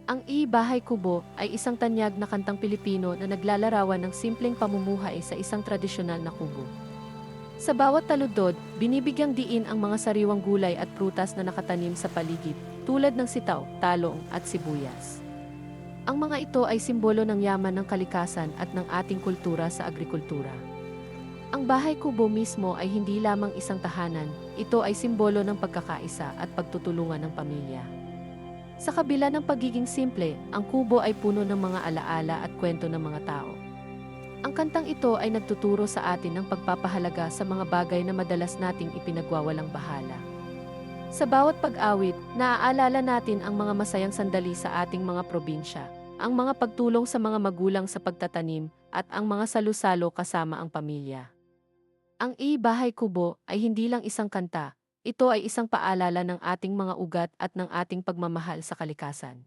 Ang Bahay Kubo ay isang tanyag na kantang Pilipino na naglalarawan ng simpleng pamumuhay sa isang tradisyonal na kubo. Sa bawat taludtod, binibigyang diin ang mga sariwang gulay at prutas na nakatanim sa paligid, tulad ng sitaw, talong at sibuyas. Ang mga ito ay simbolo ng yaman ng kalikasan at ng ating kultura sa agrikultura. Ang bahay kubo mismo ay hindi lamang isang tahanan, ito ay simbolo ng pagkakaisa at pagtutulungan ng pamilya. Sa kabila ng pagiging simple, ang kubo ay puno ng mga alaala at kwento ng mga tao. Ang kantang ito ay nagtuturo sa atin ng pagpapahalaga sa mga bagay na madalas nating ipinagwawalang bahala. Sa bawat pag-awit, naaalala natin ang mga masayang sandali sa ating mga probinsya, ang mga pagtulong sa mga magulang sa pagtatanim, at ang mga salu-salo kasama ang pamilya. Ang Bahay Kubo ay hindi lang isang kanta, ito ay isang paalala ng ating mga ugat at ng ating pagmamahal sa kalikasan.